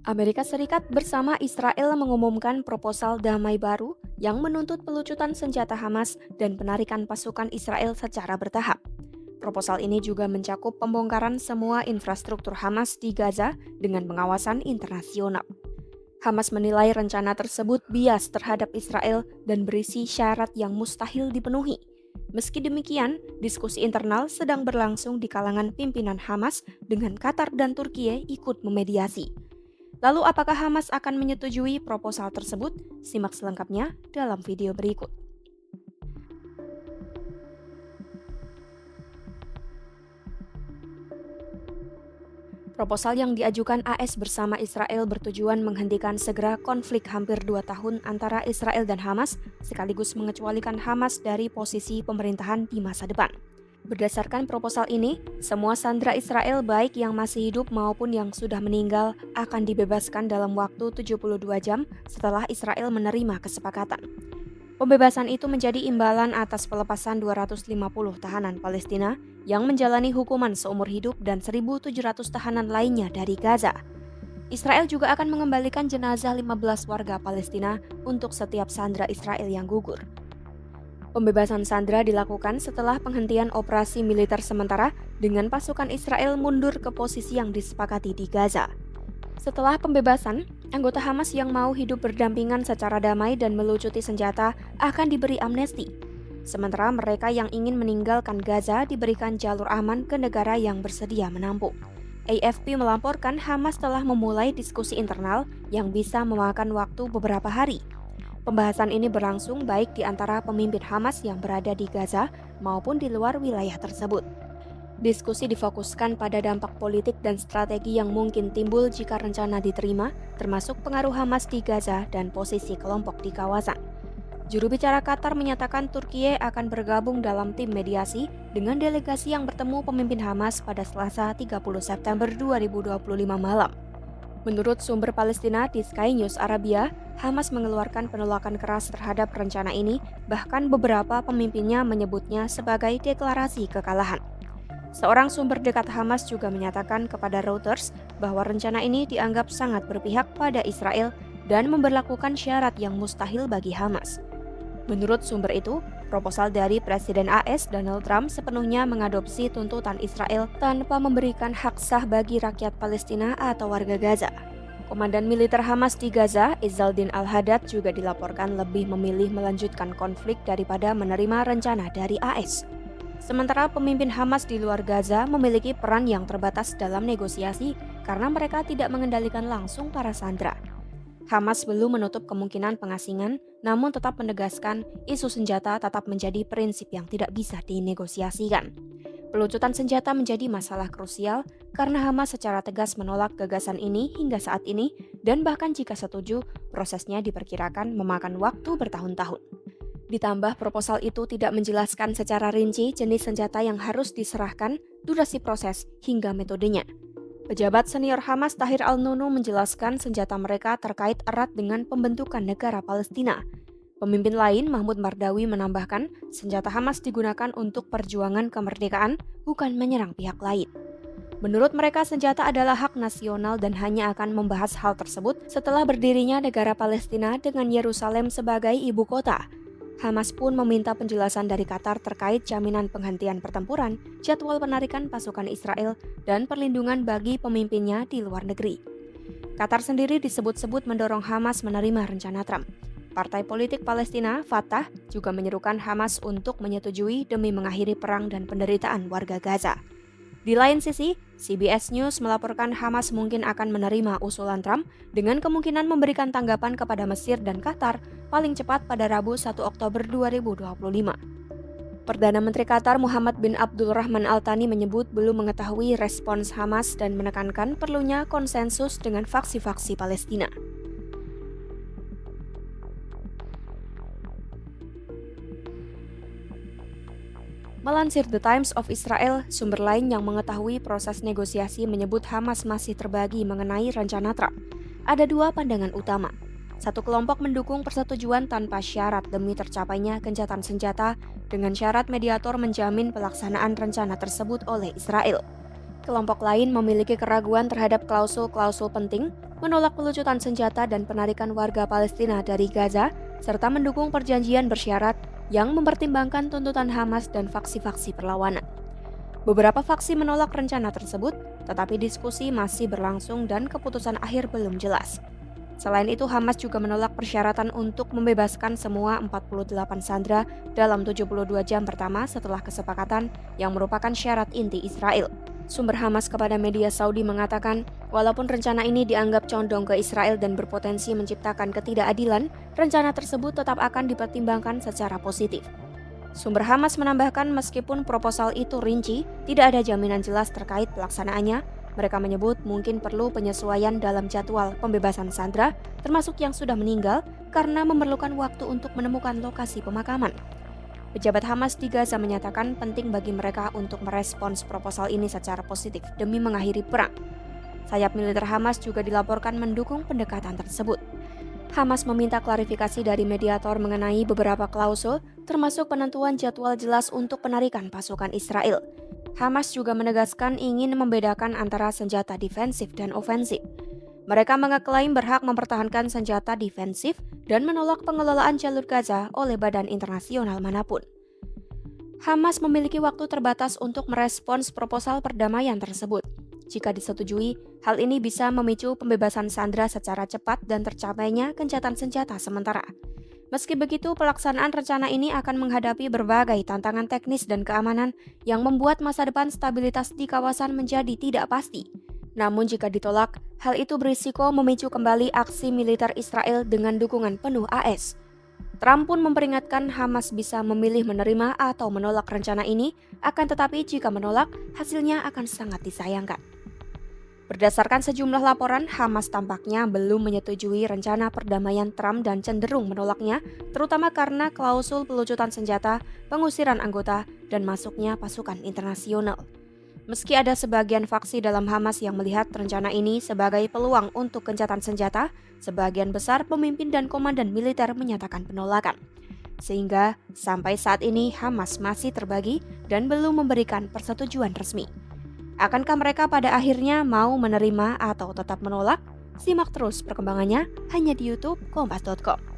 Amerika Serikat bersama Israel mengumumkan proposal damai baru yang menuntut pelucutan senjata Hamas dan penarikan pasukan Israel secara bertahap. Proposal ini juga mencakup pembongkaran semua infrastruktur Hamas di Gaza dengan pengawasan internasional. Hamas menilai rencana tersebut bias terhadap Israel dan berisi syarat yang mustahil dipenuhi. Meski demikian, diskusi internal sedang berlangsung di kalangan pimpinan Hamas dengan Qatar dan Turkiye ikut memediasi. Lalu apakah Hamas akan menyetujui proposal tersebut? Simak selengkapnya dalam video berikut. Proposal yang diajukan AS bersama Israel bertujuan menghentikan segera konflik hampir 2 tahun antara Israel dan Hamas, sekaligus mengecualikan Hamas dari posisi pemerintahan di masa depan. Berdasarkan proposal ini, semua sandera Israel baik yang masih hidup maupun yang sudah meninggal akan dibebaskan dalam waktu 72 jam setelah Israel menerima kesepakatan. Pembebasan itu menjadi imbalan atas pelepasan 250 tahanan Palestina yang menjalani hukuman seumur hidup dan 1.700 tahanan lainnya dari Gaza. Israel juga akan mengembalikan jenazah 15 warga Palestina untuk setiap sandera Israel yang gugur. Pembebasan sandera dilakukan setelah penghentian operasi militer sementara dengan pasukan Israel mundur ke posisi yang disepakati di Gaza. Setelah pembebasan, anggota Hamas yang mau hidup berdampingan secara damai dan melucuti senjata akan diberi amnesti. Sementara mereka yang ingin meninggalkan Gaza diberikan jalur aman ke negara yang bersedia menampung. AFP melaporkan Hamas telah memulai diskusi internal yang bisa memakan waktu beberapa hari. Pembahasan ini berlangsung baik di antara pemimpin Hamas yang berada di Gaza maupun di luar wilayah tersebut. Diskusi difokuskan pada dampak politik dan strategi yang mungkin timbul jika rencana diterima, termasuk pengaruh Hamas di Gaza dan posisi kelompok di kawasan. Juru bicara Qatar menyatakan Turkiye akan bergabung dalam tim mediasi dengan delegasi yang bertemu pemimpin Hamas pada Selasa 30 September 2025 malam. Menurut sumber Palestina di Sky News Arabia, Hamas mengeluarkan penolakan keras terhadap rencana ini, bahkan beberapa pemimpinnya menyebutnya sebagai deklarasi kekalahan. Seorang sumber dekat Hamas juga menyatakan kepada Reuters bahwa rencana ini dianggap sangat berpihak pada Israel dan memberlakukan syarat yang mustahil bagi Hamas. Menurut sumber itu, proposal dari Presiden AS Donald Trump sepenuhnya mengadopsi tuntutan Israel tanpa memberikan hak sah bagi rakyat Palestina atau warga Gaza. Komandan militer Hamas di Gaza, Izzaldin Al-Haddad, juga dilaporkan lebih memilih melanjutkan konflik daripada menerima rencana dari AS. Sementara pemimpin Hamas di luar Gaza memiliki peran yang terbatas dalam negosiasi karena mereka tidak mengendalikan langsung para sandera. Hamas belum menutup kemungkinan pengasingan, namun tetap menegaskan isu senjata tetap menjadi prinsip yang tidak bisa dinegosiasikan. Pelucutan senjata menjadi masalah krusial karena Hamas secara tegas menolak gagasan ini hingga saat ini dan bahkan jika setuju, prosesnya diperkirakan memakan waktu bertahun-tahun. Ditambah proposal itu tidak menjelaskan secara rinci jenis senjata yang harus diserahkan, durasi proses, hingga metodenya. Pejabat senior Hamas Tahir Al-Nunu menjelaskan senjata mereka terkait erat dengan pembentukan negara Palestina. Pemimpin lain, Mahmud Mardawi, menambahkan senjata Hamas digunakan untuk perjuangan kemerdekaan, bukan menyerang pihak lain. Menurut mereka, senjata adalah hak nasional dan hanya akan membahas hal tersebut setelah berdirinya negara Palestina dengan Yerusalem sebagai ibu kota. Hamas pun meminta penjelasan dari Qatar terkait jaminan penghentian pertempuran, jadwal penarikan pasukan Israel, dan perlindungan bagi pemimpinnya di luar negeri. Qatar sendiri disebut-sebut mendorong Hamas menerima rencana Trump. Partai politik Palestina, Fatah, juga menyerukan Hamas untuk menyetujui demi mengakhiri perang dan penderitaan warga Gaza. Di lain sisi, CBS News melaporkan Hamas mungkin akan menerima usulan Trump dengan kemungkinan memberikan tanggapan kepada Mesir dan Qatar paling cepat pada Rabu 1 Oktober 2025. Perdana Menteri Qatar Muhammad bin Abdul Rahman Al Thani menyebut belum mengetahui respons Hamas dan menekankan perlunya konsensus dengan faksi-faksi Palestina. Melansir The Times of Israel, sumber lain yang mengetahui proses negosiasi menyebut Hamas masih terbagi mengenai rencana Trump. Ada dua pandangan utama. Satu kelompok mendukung persetujuan tanpa syarat demi tercapainya gencatan senjata dengan syarat mediator menjamin pelaksanaan rencana tersebut oleh Israel. kelompok lain memiliki keraguan terhadap klausul-klausul penting, menolak pelucutan senjata dan penarikan warga Palestina dari Gaza, serta mendukung perjanjian bersyarat yang mempertimbangkan tuntutan Hamas dan faksi-faksi perlawanan. Beberapa faksi menolak rencana tersebut, tetapi diskusi masih berlangsung dan keputusan akhir belum jelas. Selain itu, Hamas juga menolak persyaratan untuk membebaskan semua 48 sandera dalam 72 jam pertama setelah kesepakatan yang merupakan syarat inti Israel. Sumber Hamas kepada media Saudi mengatakan, walaupun rencana ini dianggap condong ke Israel dan berpotensi menciptakan ketidakadilan, rencana tersebut tetap akan dipertimbangkan secara positif. Sumber Hamas menambahkan meskipun proposal itu rinci, tidak ada jaminan jelas terkait pelaksanaannya. Mereka menyebut mungkin perlu penyesuaian dalam jadwal pembebasan sandera, termasuk yang sudah meninggal, karena memerlukan waktu untuk menemukan lokasi pemakaman. Pejabat Hamas di Gaza menyatakan penting bagi mereka untuk merespons proposal ini secara positif demi mengakhiri perang. Sayap militer Hamas juga dilaporkan mendukung pendekatan tersebut. Hamas meminta klarifikasi dari mediator mengenai beberapa klausul, termasuk penentuan jadwal jelas untuk penarikan pasukan Israel. Hamas juga menegaskan ingin membedakan antara senjata defensif dan ofensif. Mereka mengeklaim berhak mempertahankan senjata defensif dan menolak pengelolaan jalur Gaza oleh badan internasional manapun. Hamas memiliki waktu terbatas untuk merespons proposal perdamaian tersebut. Jika disetujui, hal ini bisa memicu pembebasan sandera secara cepat dan tercapainya gencatan senjata sementara. Meski begitu, pelaksanaan rencana ini akan menghadapi berbagai tantangan teknis dan keamanan yang membuat masa depan stabilitas di kawasan menjadi tidak pasti. Namun jika ditolak, hal itu berisiko memicu kembali aksi militer Israel dengan dukungan penuh AS. Trump pun memperingatkan Hamas bisa memilih menerima atau menolak rencana ini, akan tetapi jika menolak, hasilnya akan sangat disayangkan. Berdasarkan sejumlah laporan, Hamas tampaknya belum menyetujui rencana perdamaian Trump dan cenderung menolaknya, terutama karena klausul pelucutan senjata, pengusiran anggota, dan masuknya pasukan internasional. Meski ada sebagian faksi dalam Hamas yang melihat rencana ini sebagai peluang untuk gencatan senjata, sebagian besar pemimpin dan komandan militer menyatakan penolakan. Sehingga sampai saat ini Hamas masih terbagi dan belum memberikan persetujuan resmi. Akankah mereka pada akhirnya mau menerima atau tetap menolak? Simak terus perkembangannya hanya di YouTube Kompas.com.